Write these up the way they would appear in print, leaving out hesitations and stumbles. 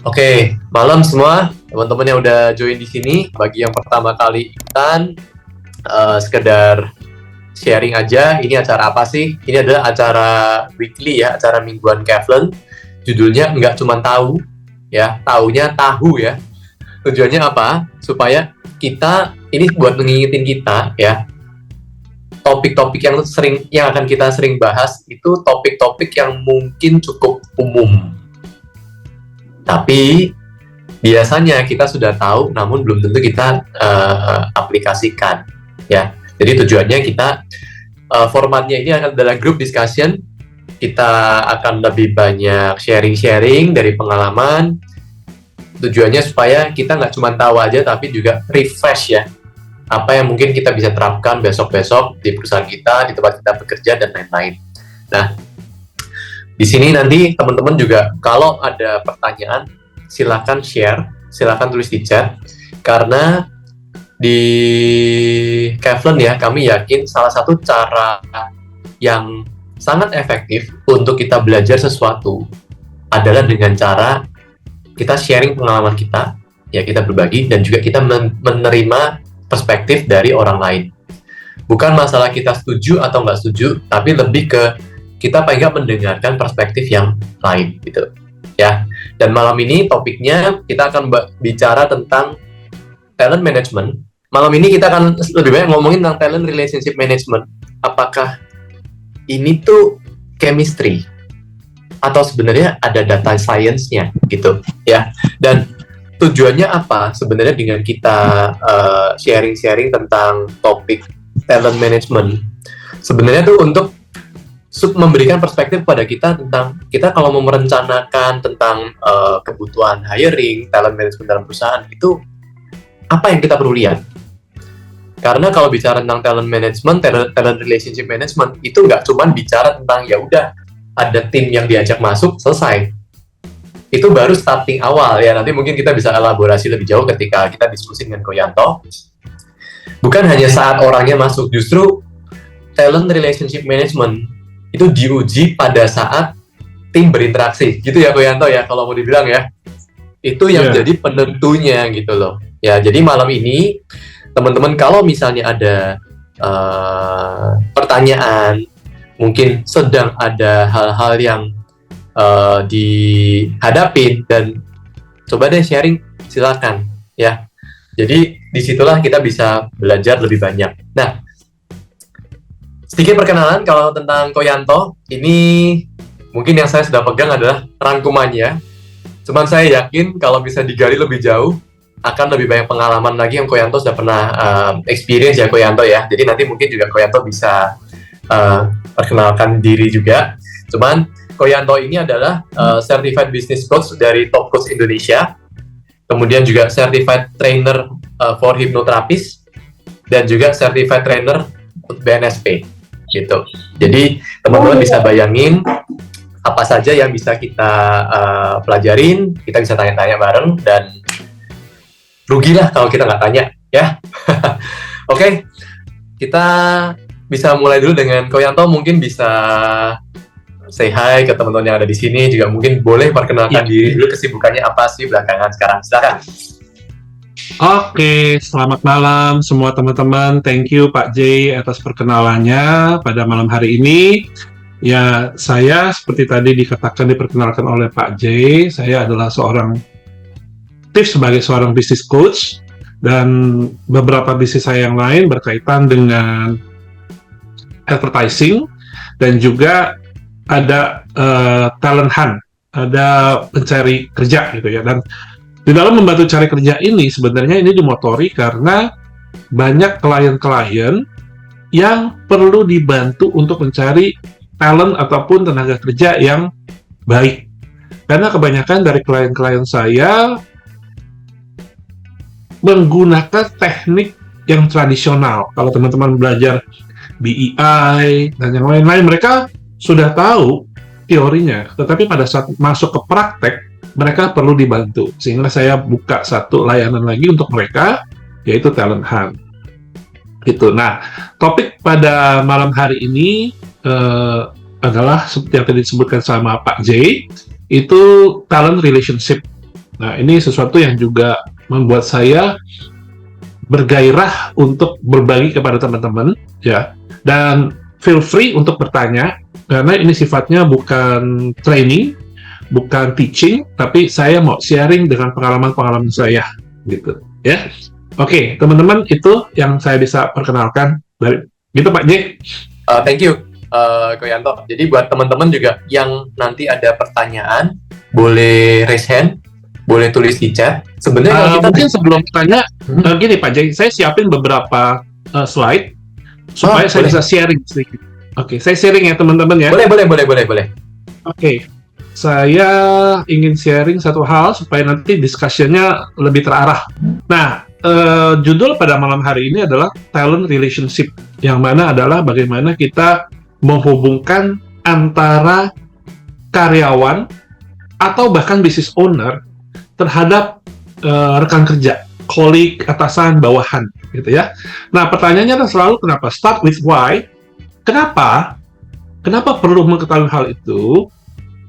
Oke, malam semua teman-teman yang udah join di sini. Bagi yang pertama kali ikutan, sekedar sharing aja. Ini acara apa sih? Ini adalah acara weekly ya, acara mingguan Kevlin. Judulnya nggak cuma tahu, ya, taunya tahu ya. Tujuannya apa? Supaya kita ini buat mengingetin kita ya. Topik-topik yang akan kita sering bahas itu topik-topik yang mungkin cukup umum. Tapi biasanya kita sudah tahu, namun belum tentu kita aplikasikan, ya. Jadi tujuannya kita formatnya ini adalah group discussion. Kita akan lebih banyak sharing-sharing dari pengalaman. Tujuannya supaya kita nggak cuma tahu aja, tapi juga refresh ya. Apa yang mungkin kita bisa terapkan besok-besok di perusahaan kita, di tempat kita bekerja dan lain-lain. Nah, di sini nanti teman-teman juga kalau ada pertanyaan silakan share, silakan tulis di chat, karena di Kevlin ya kami yakin salah satu cara yang sangat efektif untuk kita belajar sesuatu adalah dengan cara kita sharing pengalaman kita, ya kita berbagi dan juga kita menerima perspektif dari orang lain. Bukan masalah kita setuju atau nggak setuju, tapi lebih ke kita paling nggak mendengarkan perspektif yang lain gitu ya. Dan malam ini topiknya kita akan bicara tentang talent management. Malam ini kita akan lebih banyak ngomongin tentang talent relationship management. Apakah ini tuh chemistry atau sebenarnya ada data science-nya gitu ya. Dan tujuannya apa sebenarnya dengan kita sharing-sharing tentang topik talent management? Sebenarnya tuh untuk memberikan perspektif pada kita tentang kita kalau mau merencanakan tentang kebutuhan hiring, talent management dalam perusahaan itu apa yang kita perlu lihat. Karena kalau bicara tentang talent management, talent relationship management itu nggak cuma bicara tentang ya udah ada tim yang diajak masuk selesai. Itu baru starting awal ya. Nanti mungkin kita bisa elaborasi lebih jauh ketika kita diskusi dengan Koyanto. Bukan hanya saat orangnya masuk, justru talent relationship management itu diuji pada saat tim berinteraksi gitu ya Koyanto ya, kalau mau dibilang ya itu yang jadi penentunya gitu loh ya. Jadi malam ini teman-teman kalau misalnya ada pertanyaan, mungkin sedang ada hal-hal yang dihadapin dan coba deh sharing, silakan ya. Jadi disitulah kita bisa belajar lebih banyak. Nah, sedikit perkenalan kalau tentang Koyanto, ini mungkin yang saya sudah pegang adalah rangkumannya. Cuman saya yakin kalau bisa digali lebih jauh, akan lebih banyak pengalaman lagi yang Koyanto sudah pernah experience ya Koyanto ya. Jadi nanti mungkin juga Koyanto bisa perkenalkan diri juga. Cuman Koyanto ini adalah Certified Business Coach dari Top Coach Indonesia. Kemudian juga Certified Trainer for Hypnotherapist dan juga Certified Trainer BNSP. Gitu. Jadi teman-teman bisa bayangin apa saja yang bisa kita pelajarin, kita bisa tanya-tanya bareng dan rugilah kalau kita nggak tanya ya. Oke, kita bisa mulai dulu dengan Koyanto. Mungkin bisa say hi ke teman-teman yang ada di sini, juga mungkin boleh perkenalkan diri dulu, kesibukannya apa sih belakangan sekarang, silakan. Oke, selamat malam semua teman-teman. Thank you Pak J atas perkenalannya pada malam hari ini. Ya, saya seperti tadi diperkenalkan oleh Pak J, saya adalah sebagai seorang business coach, dan beberapa bisnis saya yang lain berkaitan dengan advertising, dan juga ada talent hunt, ada pencari kerja gitu ya. Dan di dalam membantu cari kerja ini sebenarnya ini dimotori karena banyak klien-klien yang perlu dibantu untuk mencari talent ataupun tenaga kerja yang baik. Karena kebanyakan dari klien-klien saya menggunakan teknik yang tradisional. Kalau teman-teman belajar BEI dan yang lain-lain, mereka sudah tahu teorinya, tetapi pada saat masuk ke praktek mereka perlu dibantu, sehingga saya buka satu layanan lagi untuk mereka, yaitu talent hunt. Gitu. Nah, topik pada malam hari ini adalah seperti yang tadi disebutkan sama Pak J, itu talent relationship Nah, ini sesuatu yang juga membuat saya bergairah untuk berbagi kepada teman-teman, ya. Dan feel free untuk bertanya, karena ini sifatnya bukan training, bukan teaching, tapi saya mau sharing dengan pengalaman-pengalaman saya, gitu, ya. Oke, teman-teman, itu yang saya bisa perkenalkan dari gitu, Pak J. Thank you, Ko Yanto. Jadi buat teman-teman juga yang nanti ada pertanyaan, boleh raise hand, boleh tulis di chat. Sebenarnya kalau kita mungkin sebelum tanya, gini Pak J, saya siapin beberapa slide supaya saya bisa sharing sedikit. Oke, saya sharing ya teman-teman ya. Boleh. Oke, saya ingin sharing satu hal supaya nanti discussion-nya lebih terarah. Nah, judul pada malam hari ini adalah talent relationship, yang mana adalah bagaimana kita menghubungkan antara karyawan atau bahkan business owner terhadap rekan kerja, colleague, atasan, bawahan, gitu ya. Nah, pertanyaannya adalah selalu kenapa? Start with why. Kenapa? Kenapa perlu mengetahui hal itu?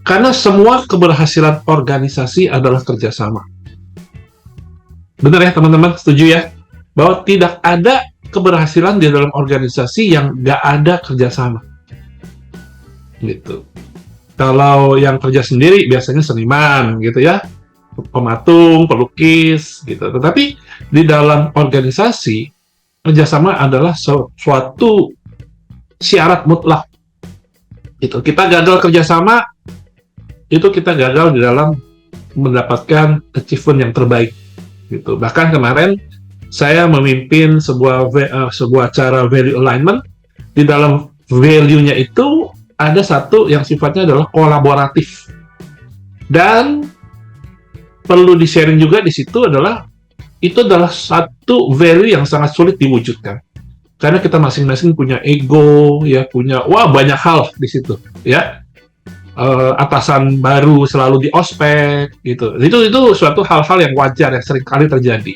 Karena semua keberhasilan organisasi adalah kerjasama. Benar ya teman-teman? Setuju ya? Bahwa tidak ada keberhasilan di dalam organisasi yang nggak ada kerjasama. Gitu. Kalau yang kerja sendiri biasanya seniman gitu ya, pematung, pelukis gitu. Tetapi di dalam organisasi kerjasama adalah suatu syarat mutlak. Itu kita gagal kerjasama, itu kita gagal di dalam mendapatkan achievement yang terbaik. Gitu. Bahkan kemarin saya memimpin sebuah acara value alignment. Di dalam value-nya itu ada satu yang sifatnya adalah kolaboratif. Dan perlu di-sharing juga di situ adalah itu adalah satu value yang sangat sulit diwujudkan. Karena kita masing-masing punya ego, ya punya banyak hal di situ, ya. Atasan baru selalu di ospek gitu. Itu suatu hal-hal yang wajar yang sering kali terjadi.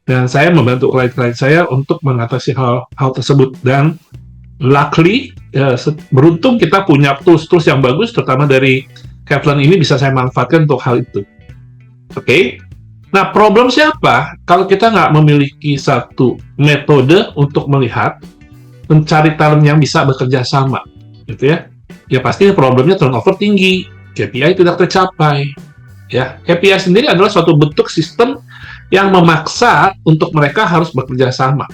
Dan saya membantu klien-klien saya untuk mengatasi hal tersebut. Dan luckily, beruntung kita punya tools-tools yang bagus, terutama dari Kaplan ini bisa saya manfaatkan untuk hal itu. Oke? Nah, problem siapa? Kalau kita nggak memiliki satu metode untuk melihat, mencari talent yang bisa bekerja sama, gitu ya. Ya pasti problemnya turnover tinggi, KPI tidak tercapai. Ya, KPI sendiri adalah suatu bentuk sistem yang memaksa untuk mereka harus bekerja sama.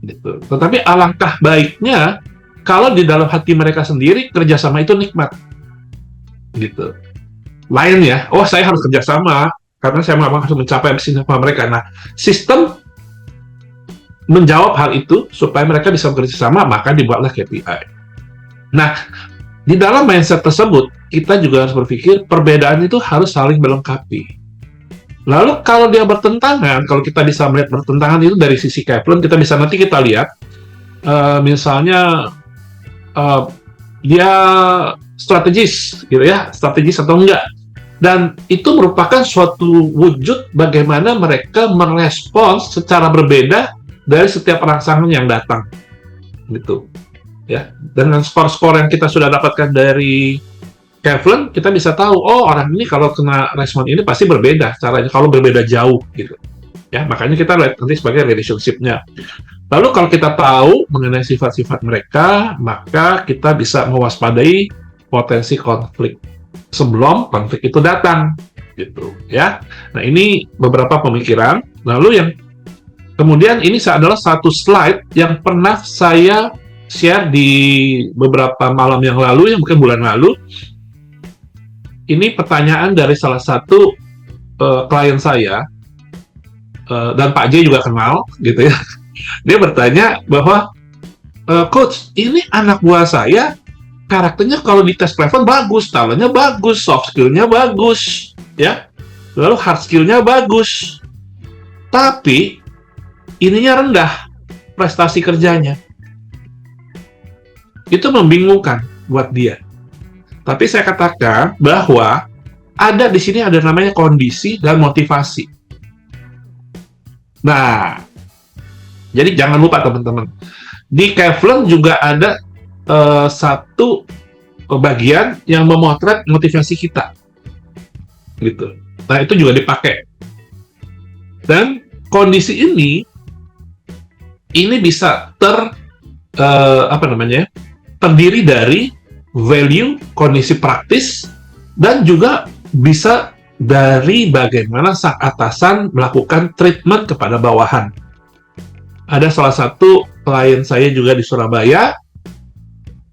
Gitu. Tetapi alangkah baiknya kalau di dalam hati mereka sendiri kerjasama itu nikmat. Gitu. Lain ya, saya harus kerjasama karena saya memang harus mencapai ambisi mereka. Nah, sistem menjawab hal itu supaya mereka bisa bekerja sama, maka dibuatlah KPI. Nah, di dalam mindset tersebut, kita juga harus berpikir perbedaan itu harus saling melengkapi. Lalu kalau dia bertentangan, kalau kita bisa melihat bertentangan itu dari sisi Kaplan, nanti kita lihat, misalnya dia strategis, gitu ya, strategis atau enggak. Dan itu merupakan suatu wujud bagaimana mereka merespons secara berbeda dari setiap rangsangan yang datang, gitu. Ya, dengan skor-skor yang kita sudah dapatkan dari Kaplan, kita bisa tahu, orang ini kalau kena respon ini pasti berbeda caranya, kalau berbeda jauh, gitu. Ya, makanya kita lihat nanti sebagai relationship-nya. Lalu kalau kita tahu mengenai sifat-sifat mereka, maka kita bisa mewaspadai potensi konflik sebelum konflik itu datang, gitu. Ya, nah ini beberapa pemikiran. Lalu yang kemudian ini adalah satu slide yang pernah saya share di beberapa malam yang lalu, yang mungkin bulan lalu. Ini pertanyaan dari salah satu klien saya, dan Pak J juga kenal, gitu ya. Dia bertanya bahwa, Coach, ini anak buah saya, karakternya kalau di tes Cleveland bagus, talentnya bagus, soft skill-nya bagus, ya. Lalu hard skill-nya bagus. Tapi, ininya rendah, prestasi kerjanya. Itu membingungkan buat dia. Tapi saya katakan bahwa ada di sini ada namanya kondisi dan motivasi. Nah, jadi jangan lupa teman-teman. Di Kaplan juga ada satu bagian yang memotret motivasi kita. Gitu. Nah, itu juga dipakai. Dan kondisi ini bisa terdiri dari value, kondisi praktis, dan juga bisa dari bagaimana sang atasan melakukan treatment kepada bawahan. Ada salah satu klien saya juga di Surabaya,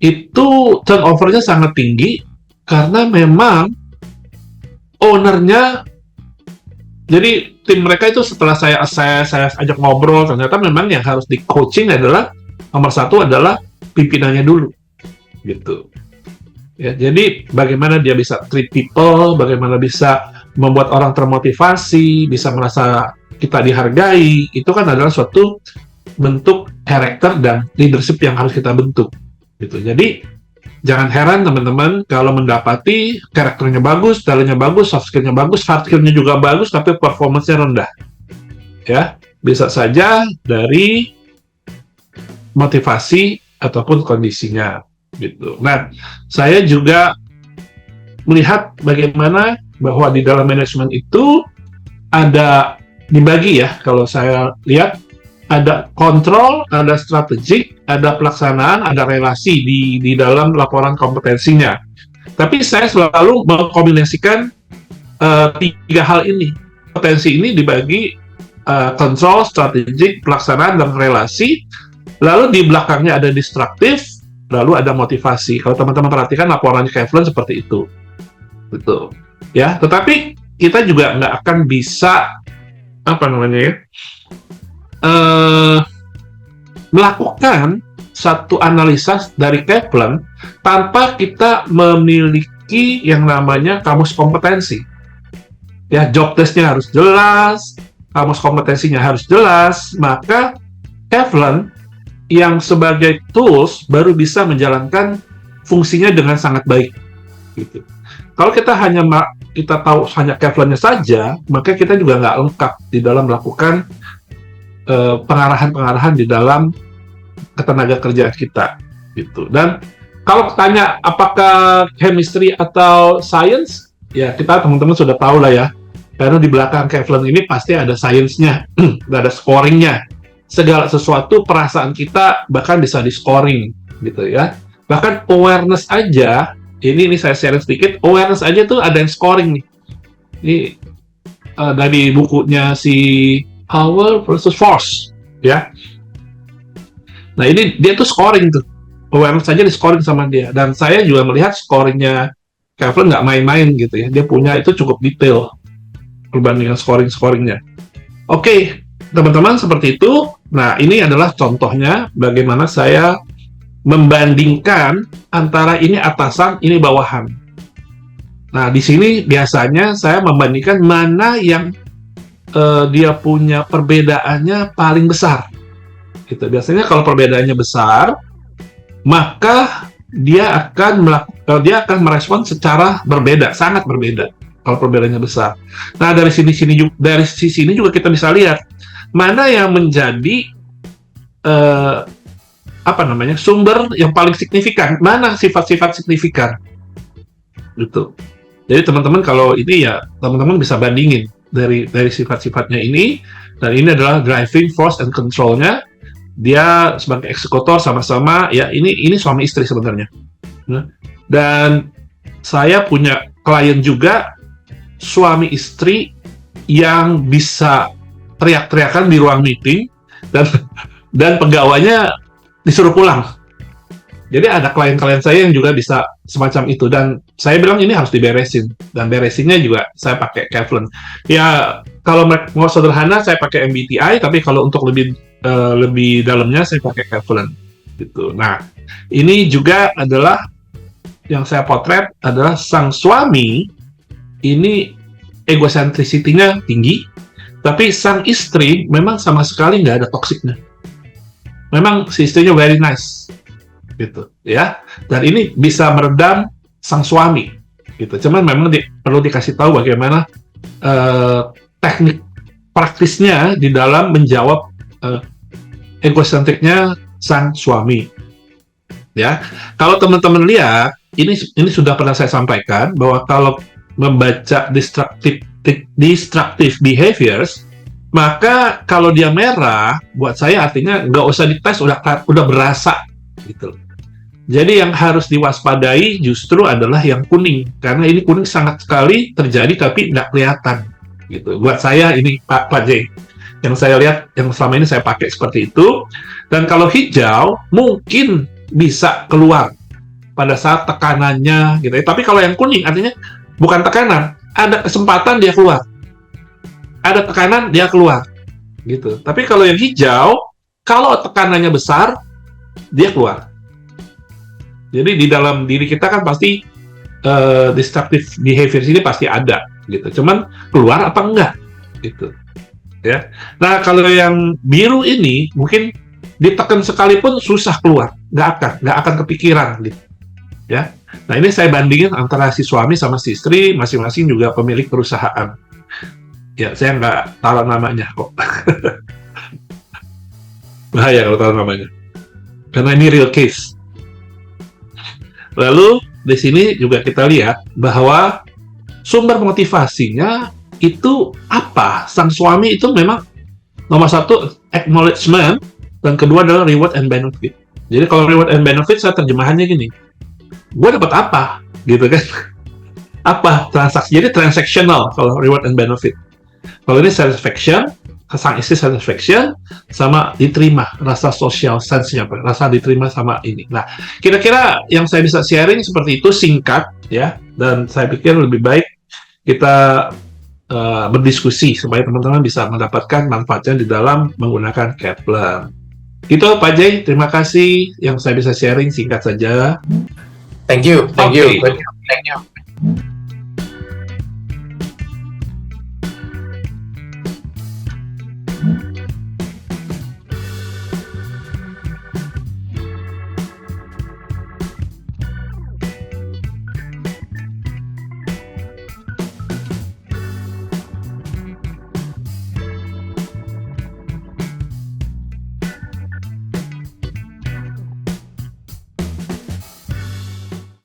itu turnover-nya sangat tinggi karena memang owner-nya, jadi tim mereka itu setelah saya ajak ngobrol, ternyata memang yang harus di coaching adalah nomor satu adalah pimpinannya dulu, gitu. Ya, jadi bagaimana dia bisa treat people, bagaimana bisa membuat orang termotivasi, bisa merasa kita dihargai, itu kan adalah suatu bentuk karakter dan leadership yang harus kita bentuk, gitu. Jadi jangan heran teman-teman kalau mendapati karakternya bagus, talentnya bagus, soft skill-nya bagus, hard skill-nya juga bagus, tapi performance-nya rendah. Ya, bisa saja dari motivasi ataupun kondisinya, gitu. Nah, saya juga melihat bagaimana bahwa di dalam manajemen itu ada dibagi ya, kalau saya lihat ada kontrol, ada strategik, ada pelaksanaan, ada relasi di dalam laporan kompetensinya. Tapi saya selalu mengkombinasikan tiga hal ini. Kompetensi ini dibagi kontrol, strategik, pelaksanaan, dan relasi. Lalu di belakangnya ada destruktif, lalu ada motivasi. Kalau teman-teman perhatikan laporannya Kevlin seperti itu. Betul. Ya, tetapi kita juga nggak akan bisa melakukan satu analisa dari Kevlin tanpa kita memiliki yang namanya kamus kompetensi. Ya, job test-nya harus jelas, kamus kompetensinya harus jelas, maka Kevlin yang sebagai tools baru bisa menjalankan fungsinya dengan sangat baik. Gitu. Kalau kita tahu hanya Kevlin-nya saja, maka kita juga nggak lengkap di dalam melakukan pengarahan-pengarahan di dalam ketenaga kerjaan kita, gitu. Dan kalau tanya apakah chemistry atau science, ya kita teman-teman sudah tahu lah ya, karena di belakang Kevlin ini pasti ada science-nya, ada scoring-nya. Segala sesuatu perasaan kita bahkan bisa di scoring, gitu ya. Bahkan awareness aja, ini saya share sedikit, awareness aja tuh ada yang scoring nih. Ini dari bukunya si Power versus Force, ya. Nah, ini dia tuh scoring tuh. Awareness saja di scoring sama dia. Dan saya juga melihat scoringnya Kevlin nggak main-main gitu ya. Dia punya itu cukup detail perbandingan scoring-scoringnya. Oke, teman-teman seperti itu. Nah, ini adalah contohnya bagaimana saya membandingkan antara ini atasan, ini bawahan. Nah, di sini biasanya saya membandingkan mana yang dia punya perbedaannya paling besar. Gitu. Biasanya kalau perbedaannya besar, maka dia akan merespon secara berbeda, sangat berbeda kalau perbedaannya besar. Nah, dari sisi ini juga kita bisa lihat mana yang menjadi sumber yang paling signifikan, mana sifat-sifat signifikan, gitu. Jadi teman-teman kalau ini ya teman-teman bisa bandingin dari sifat-sifatnya ini, dan ini adalah driving force and control-nya. Dia sebagai eksekutor sama-sama ya, ini suami istri sebenarnya. Dan saya punya klien juga suami istri yang bisa teriak-teriakan di ruang meeting dan pegawainya disuruh pulang. Jadi ada klien-klien saya yang juga bisa semacam itu, dan saya bilang ini harus diberesin, dan beresinnya juga saya pakai Kevlin. Ya kalau mau sederhana saya pakai MBTI, tapi kalau untuk lebih dalamnya saya pakai Kevlin. Gitu. Nah, ini juga adalah yang saya potret adalah sang suami ini egocentricity-nya tinggi, tapi sang istri memang sama sekali nggak ada toksiknya. Memang si istrinya very nice. Gitu ya, dan ini bisa meredam sang suami gitu. Cuman memang perlu dikasih tahu bagaimana teknik praktisnya di dalam menjawab egosentriknya sang suami ya. Kalau teman-teman lihat ini sudah pernah saya sampaikan bahwa kalau membaca destructive destructive behaviors, maka kalau dia merah, buat saya artinya nggak usah dites, udah berasa gitu. Jadi yang harus diwaspadai justru adalah yang kuning, karena ini kuning sangat sekali terjadi tapi nggak kelihatan gitu. Buat saya ini Pak J, yang saya lihat, yang selama ini saya pakai seperti itu. Dan kalau hijau mungkin bisa keluar pada saat tekanannya gitu ya. Tapi kalau yang kuning artinya bukan tekanan, ada kesempatan dia keluar. Ada tekanan dia keluar gitu. Tapi kalau yang hijau, kalau tekanannya besar dia keluar. Jadi di dalam diri kita kan pasti destructive behavior ini pasti ada gitu. Cuman keluar apa enggak gitu. Ya. Nah, kalau yang biru ini mungkin ditekan sekalipun susah keluar, nggak akan kepikiran gitu. Ya. Nah, ini saya bandingin antara si suami sama si istri, masing-masing juga pemilik perusahaan. Ya, saya nggak taruh namanya kok. Bahaya kalau taruh namanya. Karena ini real case. Lalu di sini juga kita lihat bahwa sumber motivasinya itu apa? Sang suami itu memang nomor satu acknowledgement, dan kedua adalah reward and benefit. Jadi kalau reward and benefit saya terjemahannya gini, gue dapat apa? Gitu kan? Apa transaksi? Jadi transactional kalau reward and benefit. Kalau ini satisfaction, sang istri satisfaction, sama diterima, rasa social sense-nya, rasa diterima sama ini. Nah, kira-kira yang saya bisa sharing seperti itu, singkat ya, dan saya pikir lebih baik kita berdiskusi supaya teman-teman bisa mendapatkan manfaatnya di dalam menggunakan Kaplan. Itu Pak Jay, terima kasih yang saya bisa sharing, singkat saja. Thank you. Okay.